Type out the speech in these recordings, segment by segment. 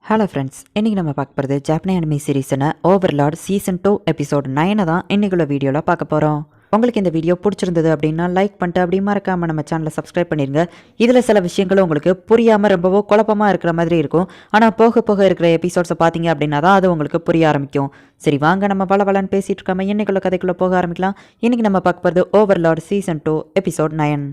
Hello friends, இன்றைக்கி நம்ம பார்க்க போகிறது Japanese anime சீரீஸான Overlord season 2 episode 9 தான் இன்றைக்குள்ள வீடியோவில் பார்க்க போகிறோம். உங்களுக்கு இந்த வீடியோ பிடிச்சிருந்தது அப்படின்னா லைக் பண்ணிட்டு அப்படி மறக்காமல் நம்ம சேனலை சப்ஸ்கிரைப் பண்ணிடுங்க. இதில் சில விஷயங்களும் உங்களுக்கு புரியாமல் ரொம்பவோ குழப்பமாக இருக்கிற மாதிரி இருக்கும். ஆனால் போக போக இருக்கிற எபிசோட்ஸை பார்த்தீங்க அப்படின்னா தான் அது உங்களுக்கு புரிய ஆரம்பிக்கும். சரி வாங்க, நம்ம வளவலன்னு பேசிகிட்டு இருக்காம இன்றைக்குள்ள கதைக்குள்ளே போக ஆரம்பிக்கலாம். இன்றைக்கி நம்ம பார்க்க போகிறது ஓவர்லார்ட் சீசன் 2 எபிசோட் 9.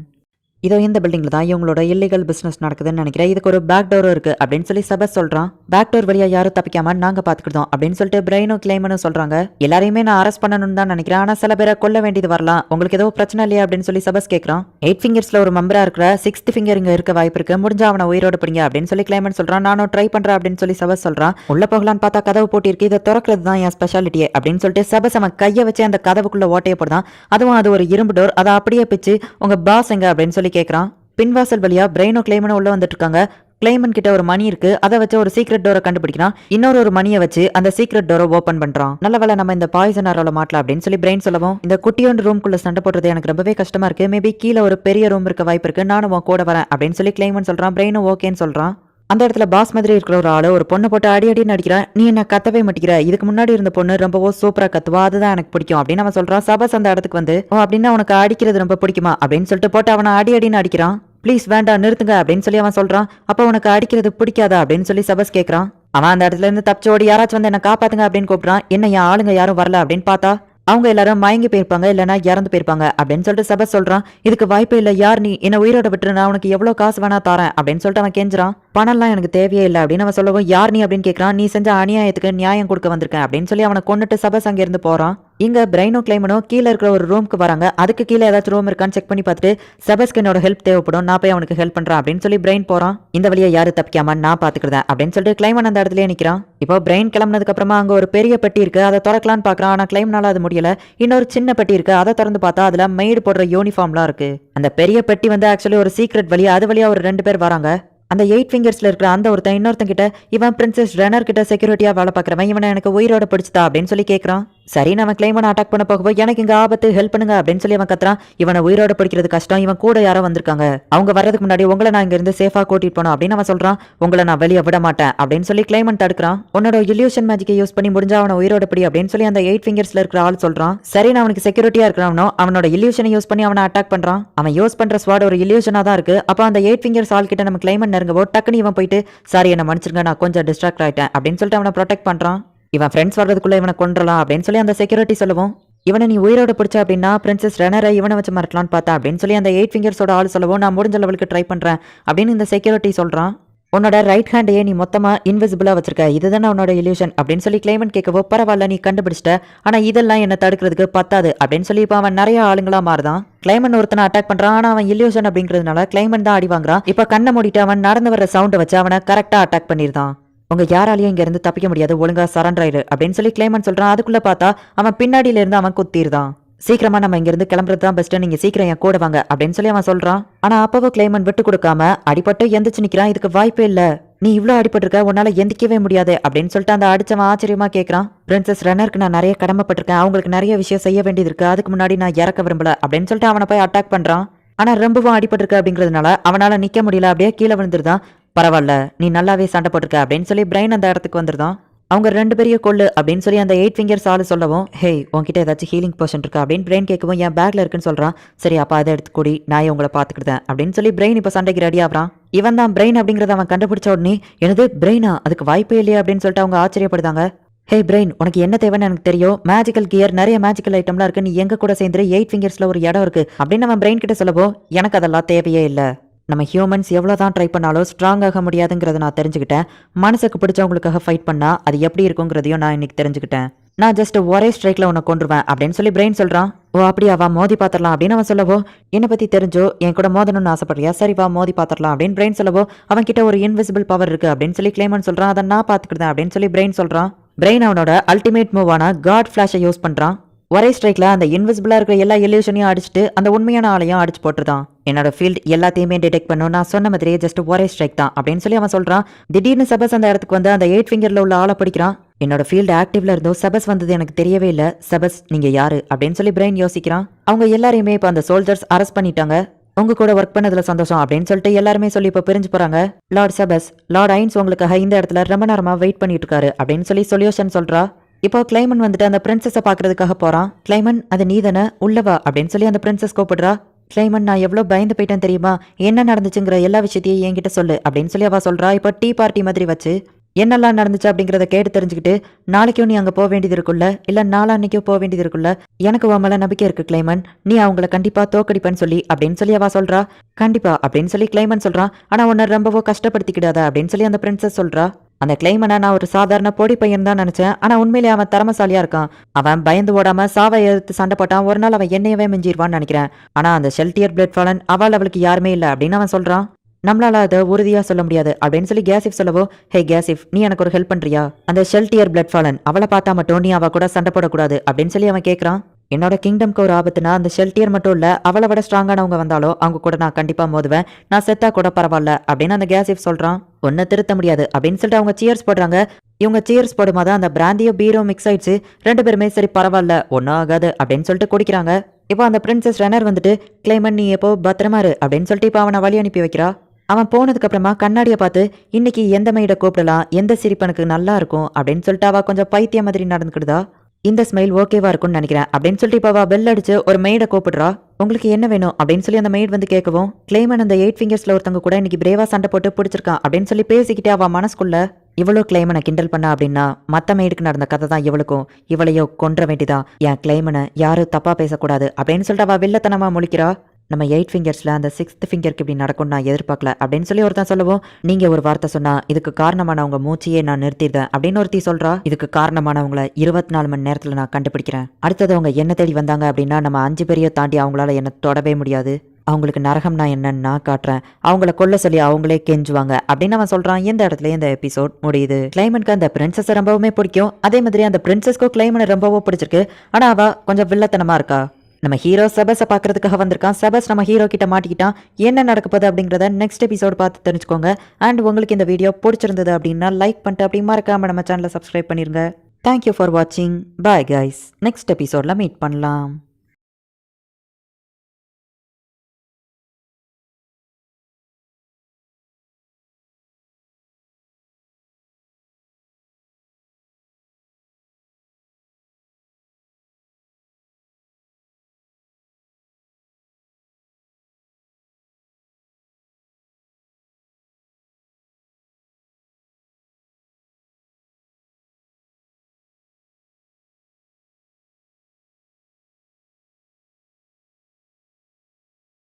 இதோ இந்த பில்டிங்கில் தான் இவங்களோட இல்லீகல் பிஸ்னஸ் நடக்குதுன்னு நினைக்கிறேன். இதுக்கு ஒரு பேக் டோரும் இருக்குது அப்படின்னு சொல்லி சபஸ் சொல்கிறான். பேக் டோர் வழியாக யாரும் தப்பிக்காம நாங்கள் பார்த்துக்கிட்டோம் அப்படின்னு சொல்லிட்டு பிரெயினும் கிளைமனும் சொல்கிறாங்க. எல்லாரையுமே நான் அரெஸ்ட் பண்ணணும்னு தான் நினைக்கிறேன், ஆனால் சில பேரை கொல்ல வேண்டியது வரலாம். உங்களுக்கு ஏதோ பிரச்சனை இல்லையா அப்படின்னு சொல்லி சபஸ் கேட்குறான். 8 ஃபிங்கர்ஸில் ஒரு மெம்பராக இருக்கிற 6th ஃபிங்கர் இங்கே இருக்க வாய்ப்பு இருக்குது, முடிஞ்சா அவனை உயிரோடு பிடிங்க அப்படின்னு சொல்லி கிளைமன் சொல்கிறான். நானும் ட்ரை பண்ணுறேன் அப்படின்னு சொல்லி சபஸ் சொல்கிறான். உள்ள போகலான்னு பார்த்தா கதவு போட்டிருக்கு, இதை திறக்கிறது தான் என் ஸ்பெஷாலிட்டியே அப்படின்னு சொல்லிட்டு சபஸ் அவன் கையை வச்சு அந்த கதவுக்குள்ளே ஓட்டையை போடுதான். அதுவும் அது ஒரு இரும்பு டோர், அதை அப்படியே பிச்சு உங்கள் பாஸ் எங்க அப்படின்னு சொல்லி கேட்குறான். பின்வாசல் வழியா பிரெயினோ கிளைமனும் உள்ள வந்துட்டு இருக்காங்க. கிளைமன் கிட்ட ஒரு மணி இருக்கு, அதை வச்சு ஒரு சீக்ரெட் டோரை கண்டுபிடிக்கிறான். இன்னொரு மணியை வச்சு அந்த சீக்ரெட் டோரை ஓபன் பண்றான். நல்ல வேளை நம்ம இந்த பாய்சன் அரோல மாட்டலாம் அப்படின்னு சொல்லி பிரெயின் சொல்லவும், இந்த குட்டியோண்டு ரூம்குள்ள சண்டை போடுறது எனக்கு ரொம்பவே கஷ்டமா இருக்கு, மேபி கீழே ஒரு பெரிய ரூம் இருக்க வாய்ப்பு இருக்கு, நானும் உன் கூட வரேன் அப்படின்னு சொல்லி கிளைமன் சொல்றான். பிரெயினும் ஓகேன்னு சொல்றான். அந்த இடத்துல பாஸ் மாதிரி இருக்கிற ஒரு ஆளு ஒரு பொண்ணை போட்டு அடி நடிக்கிறான். நீ என்ன கத்தவே மாட்டேங்கிற, இதுக்கு முன்னாடி இருந்த பொண்ணு ரொம்பவோ சூப்பரா கத்துவா, அதுதான் எனக்கு பிடிக்கும் அப்படின்னு அவன் சொல்றான். சபஸ் அந்த இடத்துக்கு வந்து, ஓ அப்படின்னா உனக்கு அடிக்கிறது ரொம்ப பிடிக்குமா அப்படின்னு சொல்லிட்டு போட்டு அவனை அடின்னு அடிக்கிறான். ப்ளீஸ் வேண்டாம் நிறுத்துங்க அப்படின்னு சொல்லி அவன் சொல்றான். அப்ப உனக்கு அடிக்கிறது பிடிக்காதா அப்படின்னு சொல்லி சபஸ் கேட்கறான். அவன் அந்த இடத்துல இருந்து தப்பிச்சோடி யாராச்சும் வந்து என்ன காப்பாத்துங்க அப்படின்னு கூப்பிடுறான். என்ன என் ஆளுங்க யாரும் வரல அப்படின்னு பார்த்தா அவங்க எல்லாரும் மயங்கி போயிருப்பாங்க, இல்லைன்னா இறந்து போயிருப்பாங்க அப்படின்னு சொல்லிட்டு சபஸ் சொல்றான். இதுக்கு வாய்ப்பு இல்லை, யார் நீ, என்ன உயிரோட விட்டுரு, நான் உனக்கு எவ்வளவு காசு வேணா தரேன் அப்படின்னு சொல்லிட்டு அவன் கெஞ்சுறான். பணம்லாம் எனக்கு தேவையே இல்லை அப்படின்னு அவன் சொல்லவும், யார் நீ அப்படின்னு கேட்கறான். நீ செஞ்ச அநியாயத்துக்கு நியாயம் கொடுக்க வந்திருக்கேன் அப்படின்னு சொல்லி அவனை கொண்டுட்டு சபஸ் அங்க இருந்து போறான். இங்க பிரெயினோ கிளைமனோ கீழே இருக்கிற ஒரு ரூமுக்கு வராங்க. அதுக்கு கீழே ஏதாச்சும் ரூம் இருக்கான்னு செக் பண்ணி பார்த்துட்டு, சபஸ்க்கு என்னோட ஹெல்ப் தேவைப்படும், நான் போய் அவனுக்கு ஹெல்ப் பண்றேன் அப்படின்னு சொல்லி பிரெயின் போறான். இந்த வழியை யாரு தப்பிக்காம நான் பாத்துக்கிறேன் அப்படின்னு சொல்லிட்டு கிளைமன் அந்த இடத்துல நிக்கிறான். இப்போ பிரெயின் கிளம்புனதுக்கு அப்புறமா அங்க ஒரு பெரிய பெட்டி இருக்கு, அதை திறக்கலான்னு பாக்குறான். ஆனா கிளைம்னால அது முடியல. இன்னொரு சின்ன பெட்டி இருக்கு, அதை திறந்து பார்த்தா அதுல மெய்டு போடுற யூனிஃபார்ம்லாம் இருக்கு. அந்த பெரிய பெட்டி வந்து ஆக்சுவலி ஒரு சீக்ரெட் வழியா, அது வழியா ஒரு 2 பேர் வராங்க. அந்த 8 ஃபிங்கர்ஸ்ல இருக்கிற அந்த ஒருத்தன் இன்னொருத்தன் கிட்ட, இவன் பிரின்சஸ் ரெனர் கிட்ட செக்யூரிட்டியா வேலை பார்க்கறவன், இவனை எனக்கு உயிரோட பிடிச்சதா அப்படின்னு சொல்லி கேட்கறான். சரி நம்ம கிளைமனை அட்டாக் பண்ண போகவோ, எனக்கு இங்க ஆபத்து, ஹெல்ப் பண்ணுங்க அப்படின்னு சொல்லி அவன் கத்துறான். இவனை உயிரோட பிடிக்கிறது கஷ்டம், இவன் கூட யாரோ வந்திருக்காங்க, அவங்க வர்றதுக்கு முன்னாடி உங்களை நான் இங்க இருந்து சேஃபா கூட்டிட்டு போனோம் அப்படின்னு அவன் சொல்றான். உங்களை நான் வெளியே விட மாட்டேன் அப்படின்னு சொல்லி கிளைமன் தடுக்கிறான். உன்னோட இல்யூஷன் மேஜிக்கை யூஸ் பண்ணி முடிஞ்சா அவனை உயிரோட பிடி அப்படின்னு சொல்லி அந்த 8 ஃபிங்கர்ஸ்ல இருக்கிற ஆள் சொல்றான். சரி நான் அவனுக்கு செக்யூரிட்டியா இருக்கிறவனோ அவனோட இல்யூஷனை யூஸ் பண்ணி அவனை அட்டாக் பண்றான். அவன் யூஸ் பண்ற ஸ்வாட் ஒரு இல்யூஷனா தான் இருக்கு. அப்ப அந்த 8 ஃபிங்கர்ஸ் ஆள் கிட்ட நம்ம கிளைமன் நெருங்கவோ டக்குனு இவன் போயிட்டு, சாரி என்ன மன்னிச்சிருங்க, நான் கொஞ்சம் டிஸ்ட்ராக்ட் ஆயிட்டேன் அப்படின்னு சொல்லிட்டு அவனை ப்ரொடெக்ட் பண்றான். இவன் ஃப்ரெண்ட்ஸ் வர்றதுக்குள்ள இவனை கொன்றலாம் அப்படின்னு சொல்லி அந்த செக்யூரிட்டி சொல்லவும், இவனை நீ உயிரோட பிடிச்ச அப்படின்னா பிரின்சஸ் ரெனரை இவனை வச்சு மறக்கலான்னு பார்த்தா அப்படின்னு சொல்லி அந்த 8 ஃபிங்கர்ஸோட ஆள் சொல்லவும், நான் முடிஞ்ச லெவலுக்கு ட்ரை பண்றேன் அப்படின்னு இந்த செக்யூரிட்டி சொல்றான். உன்னோட ரைட் ஹேண்டையே நீ மொத்தமா இன்விசிபிளா வச்சிருக்க, இதுதானே உன்னோட இல்யூஷன் அப்படின்னு சொல்லி கிளைமன் கேட்கவோ, பரவாயில்ல நீ கண்டுபிடிச்சிட்ட, ஆனா இதெல்லாம் என்ன தடுக்கிறதுக்கு பத்தாது அப்படின்னு சொல்லி இப்போ அவன் நிறைய ஆளுங்களா மாறுதான். கிளைமன் ஒருத்தனை அட்டாக் பண்றான், ஆனா அவன் இல்யூஷன் அப்படிங்கிறதுனால கிளைமன் தான் அடி வாங்குறான். இப்ப கண்ணை மூடிட்டு அவன் நடந்து வர சவுண்டை வச்சு அவனை கரெக்டா அட்டாக் பண்ணிருந்தான். உங்க யாராலையும் இங்க இருந்து தப்பிக்க முடியாது, ஒழுங்கா சரண்டர் ஆயிரு அப்படின்னு சொல்லி கிளைமன் சொல்றான். அதுக்குள்ள பார்த்தா அவன் பின்னாடியில இருந்து அவன் குத்திருந்தான். சீக்கிரமா நம்ம இங்க இருந்து கிளம்புறது தான் பெஸ்ட், நீங்க சீக்கிரம் என் கூட வாங்க அப்படின்னு சொல்லி அவன் சொல்றான். ஆனா அப்பவோ கிளைமன் விட்டு கொடுக்காம அடிபட்டு எந்திரிச்சு நிக்கிறான். இதுக்கு வாய்ப்பே இல்ல, நீ இவ்வளவு அடிபட்டிருக்க, உன்னால எந்திக்கவே முடியாது அப்படின்னு சொல்லிட்டு அந்த அடிச்சவன் ஆச்சரியமா கேட்கறான். பிரின்சஸ் ரெனருக்கு நான் நிறைய கடமைப்பட்டிருக்கேன், அவங்களுக்கு நிறைய விஷயம் செய்ய வேண்டியது இருக்கு, அதுக்கு முன்னாடி நான் இறக்க விரும்பல அப்படின்னு சொல்லிட்டு அவனை போய் அட்டாக் பண்றான். ஆனா ரொம்பவும் அடிபட்டிருக்கு அப்படிங்கிறதுனால அவனால நிக்க முடியல, அப்படியே கீழே விழுந்துருதான். பரவாயில்ல நீ நல்லாவே சண்டை போட்டிருக்க அப்படின்னு சொல்லி பிரெயின் அந்த இடத்துக்கு வந்துருதான். அவங்க 2 பேரிய கொள்ளு அப்படின்னு சொல்லி அந்த 8 ஃபிங்கர்ஸ் ஆளு சொல்லவும், ஹே உன்கிட்ட ஏதாச்சும் ஹீலிங் போர்ஷன் இருக்கா அப்படின்னு பிரெயின் கேட்கவும், என் பேக்ல இருக்குன்னு சொல்றான். சரி அப்ப அதை எடுத்து கூடி, நான் உங்களை பாத்துக்கிட்டேன் அப்படின்னு சொல்லி பிரெயின் இப்ப சண்டைக்கு ரெடி ஆகிறான். இவன் தான் பிரெயின் அப்படிங்கறத அவன் கண்டுபிடிச்ச உடனே, எனது பிரெயினா, அதுக்கு வாய்ப்பே இல்லையா அப்படின்னு சொல்லிட்டு அவங்க ஆச்சரியப்படுதாங்க. ஹே பிரெயின், உனக்கு என்ன தேவைன்னு எனக்கு தெரியும், மேஜிக்கல் கியர், நிறைய மேஜிக்கல் ஐட்டம்லாம் இருக்கு, நீ எங்க கூட சேர்ந்து 8 ஃபிங்கர்ஸ்ல ஒரு இடம் இருக்கு அப்படின்னு அவன் பிரெயின் கிட்ட சொல்லவோ, எனக்கு அதெல்லாம் தேவையே இல்லை, நம்ம ஹியூமன்ஸ் எவ்வளோதான் ட்ரை பண்ணாலும் ஸ்ட்ராங் ஆக முடியாதுங்கிறத நான் தெரிஞ்சுக்கிட்டேன். மனசுக்கு பிடிச்சவங்களுக்காக ஃபைட் பண்ணா அது எப்படி இருக்குங்கிறதையும் நான் இன்னைக்கு தெரிஞ்சுக்கிட்டேன். நான் ஜஸ்ட் ஒரே ஸ்ட்ரைக்ல உன்னை கொண்டுருவேன் அப்படின்னு சொல்லி பிரெயின் சொல்றான். ஓ அப்படியா, வா மோதி பாத்திரலாம் அப்படின்னு அவன் சொல்லவோ, என்னை பத்தி தெரிஞ்சோ என் கூட மோதணும்னு ஆசைப்படுறியா, சரி வா மோதி பாத்திரலாம் அப்படின்னு பிரெயின் சொல்லவோ, அவன் கிட்ட ஒரு இன்விசிபிள் பவர் இருக்கு அப்படின்னு சொல்லி கிளைமன் சொல்றான். அதை நான் பாத்துக்கிட்டேன் அப்படின்னு சொல்லி பிரெயின் சொல்றான். பிரெயின் அவனோட அல்டிமேட் மூவான காட் ஃபிளாஷை யூஸ் பண்றான். ஒரே ஸ்ட்ரைக்ல அந்த இன்விசிபிளா இருக்கிற எல்லா இல்யூஷனையும் அடிச்சுட்டு அந்த உண்மையான ஆளையும் அடிச்சு போட்டுருதான். என்னோட ஃபீல்ட் எல்லாத்தையுமே டிடெக்ட் பண்ணும், நான் சொன்ன மாதிரியே ஜஸ்ட் ஒரே ஸ்ட்ரைக் தான் அப்படின்னு சொல்லி அவன் சொல்றான். திடீர்னு சபஸ் அந்த இடத்துக்கு வந்து அந்த 8 ஃபிங்கர்ல உள்ள ஆளை பிடிக்கிறான். என்னோட ஃபீல்டு ஆக்டிவ்ல இருந்தோ சபஸ் வந்தது எனக்கு தெரியவே இல்லை, சபஸ் நீங்க யாரு அப்படின்னு சொல்லி பிரெயின் யோசிக்கிறான். அவங்க எல்லாரையுமே இப்ப அந்த சோல்ஜர்ஸ் அரெஸ்ட் பண்ணிட்டாங்க. உங்க கூட ஒர்க் பண்ணதுல சந்தோஷம் அப்படின்னு சொல்லிட்டு எல்லாருமே சொல்லி இப்போ பிரிஞ்சு போறாங்க. லார்ட் செபஸ், லார்ட் ஐன்ஸ் உங்களுக்காக இந்த இடத்துல ரொம்ப நேரமா வெயிட் பண்ணிட்டு இருக்காரு அப்படின்னு சொல்லி சொல்யூஷன் சொல்றா. இப்போ கிளைமன் வந்துட்டு அந்த பிரின்சஸை பாக்குறதுக்காக போறான். கிளைமன், அது நீ தானே, உள்ளவா அப்படின்னு சொல்லி அந்த பிரின்சஸ் கூப்பிடுறா. கிளைமன், நான் எவ்வளோ பயந்து போயிட்டேன் தெரியுமா, என்ன நடந்துச்சுங்கிற எல்லா விஷயத்தையும் என்கிட்ட சொல்லு அப்படின்னு சொல்லி அவ சொல்றா. இப்போ டீ பார்ட்டி மாதிரி வச்சு என்னெல்லாம் நடந்துச்சு அப்படிங்கிறத கேட்டு தெரிஞ்சுக்கிட்டு, நாளைக்கும் நீ அங்கே போக வேண்டியது இருக்குல்ல, இல்லை நாளான்னைக்கும் போக வேண்டியது இருக்குல்ல, எனக்கு உன் மேல நம்பிக்கை இருக்கு கிளைமன், நீ அவங்கள கண்டிப்பா தோக்கடிப்பேன்னு சொல்லி அப்படின்னு சொல்லி அவ சொல்றா. கண்டிப்பா அப்படின்னு சொல்லி கிளைமன் சொல்றான். ஆனா உன்னை ரொம்பவோ கஷ்டப்படுத்திக்கிடாத அப்படின்னு சொல்லி அந்த பிரின்சஸ் சொல்றா. அந்த கிளைமனை நான் ஒரு சாதாரண பொடி பையன் தான் நினைச்சேன். ஆனா உண்மையிலே அவன் திறமசாலியா இருக்கான். அவன் பயந்து ஓடாம சாவை எதிர்த்து சண்டை போட்டான். ஒரு நாள் அவன் என்னையவே மிஞ்சிருவான்னு நினைக்கிறேன். ஆனா அந்த ஷெல்டியர் பிளட் ஃபாலன் அவளுக்கு யாருமே இல்லை அப்படின்னு அவன் சொல்றான். நம்மளால அதை உறுதியா சொல்ல முடியாது அப்படின்னு சொல்லி கேசிப் சொல்லவோ, ஹே கேசிப், நீ எனக்கு ஒரு ஹெல்ப் பண்றியா, அந்த ஷெல்டியர் பிளட் ஃபாலன் அவளை பார்த்தா மட்டும் நீ அவ கூட சண்டை போடக்கூடாது அப்படின்னு சொல்லி அவன் கேட்கறான். என்னோட கிங்டம்க்கு ஒரு ஆபத்துனா அந்த ஷெல்டியர் மட்டும் இல்ல, அவளை விட ஸ்ட்ராங்கானவங்க வந்தாலும் அவங்க கூட நான் கண்டிப்பா மோதுவேன், நான் செத்தா கூட பரவாயில்ல அப்படின்னு அந்த கேசிப் சொல்றான். ஒன்ன திருத்த முடியாது அப்படின்னு சொல்லிட்டு அவங்க சியர்ஸ் போடுறாங்க. இவங்க சியர்ஸ் போடும்போது அந்த பிராந்தியோ பீரோ மிக்ஸ் ஆயிடுச்சு. ரெண்டு பேருமே சரி பரவாயில்ல, ஒன்னும் ஆகாது அப்படின்னு சொல்லிட்டு குடிக்கிறாங்க. இப்போ அந்த பிரின்சஸ் ரெனர் வந்துட்டு, கிளைமன் நீ எப்போ பத்திரமா இரு அப்படின்னு சொல்லிட்டு இப்போ அவனை வழி அனுப்பி வைக்கிறா. அவன் போனதுக்கு அப்புறமா கண்ணாடியை பார்த்து, இன்னைக்கு எந்த மைட கூப்பிடலாம், எந்த சிரிப்பனுக்கு நல்லா இருக்கும் அப்படின்னு சொல்லிட்டு அவ கொஞ்சம் பைத்திய மாதிரி நடந்துக்கிடுதா. இந்த ஸ்மைல் ஓகேவா இருக்கும்னு நினைக்கிறேன் அப்படின்னு சொல்லிட்டு இப்போ அவ பெல் அடிச்சு ஒரு மெய்டை கூப்பிடுறா. உங்களுக்கு என்ன வேணும் அப்படின்னு சொல்லி அந்த மெய்ட் வந்து கேட்கவும், கிளைமன் அந்த 8 ஃபிங்கர்ஸ்ல ஒருத்தவங்க கூட இன்னைக்கு பிரேவா சண்டை போட்டு பிடிச்சிருக்கான் அப்படின்னு சொல்லி பேசிக்கிட்டே அவ மனசுக்குள்ள, இவ்வளோ கிளைமனை கிண்டல் பண்ணா அப்படின்னா மற்ற மெய்டுக்கு நடந்த கதை தான் இவளுக்கும், இவளையோ கொன்ற வேண்டிதான், என் கிளைமனை யாரும் தப்பா பேசக்கூடாது அப்படின்னு சொல்லிட்டு அவ வில்லத்தனமா முழிக்கிறா. நம்ம 8 ஃபிங்கர்ஸ்ல அந்த 6th ஃபிங்கருக்கு இப்படி நடக்கும் நான் எதிர்பார்க்கல அப்படின்னு சொல்லி ஒருத்தன் சொல்லவும், நீங்க ஒரு வார்த்தை சொன்னா இதுக்கு காரணமானவங்க மூச்சையே நான் நிறுத்திடுறேன் அப்படின்னு ஒருத்தி சொல்றா. இதுக்கு காரணமானவங்களை 24 மணி நேரத்துல நான் கண்டுபிடிக்கிறேன். அடுத்தது அவங்க என்ன தேடி வந்தாங்க அப்படின்னா நம்ம 5 பேரையும் தாண்டி அவங்களால என்ன தொடவே முடியாது. அவங்களுக்கு நரகம்னா என்னன்னு நான் காட்டுறேன், அவங்கள கொல்ல சொல்லி அவங்களே கெஞ்சுவாங்க அப்படின்னு அவன் சொல்றான். இந்த இடத்துல இந்த எபிசோட் முடியுது. கிளைமனுக்கு அந்த பிரின்சஸ் ரொம்பவுமே பிடிக்கும். அதே மாதிரி அந்த பிரின்சஸ்க்கும் கிளைமனை ரொம்பவும் பிடிச்சிருக்கு. ஆனா அவ கொஞ்சம் வில்லத்தனமா இருக்கா. நம்ம ஹீரோ செபஸை பார்க்கறதுக்காக வந்திருக்கான். செபஸ் நம்ம ஹீரோ கிட்ட மாட்டிக்கிட்டான். என்ன நடக்க போகுது அப்படிங்கிறத நெக்ஸ்ட் எபிசோட் பார்த்து தெரிஞ்சுக்கோங்க. அண்ட் உங்களுக்கு இந்த வீடியோ பிடிச்சிருந்தது அப்படின்னா லைக் பண்ணிட்டு அப்படி மறக்காம நம்ம சேனலை சப்ஸ்கிரைப் பண்ணிருங்க. தேங்க்யூ ஃபார் வாட்சிங். Bye guys. நெக்ஸ்ட் எபிசோட்ல மீட் பண்ணலாம்.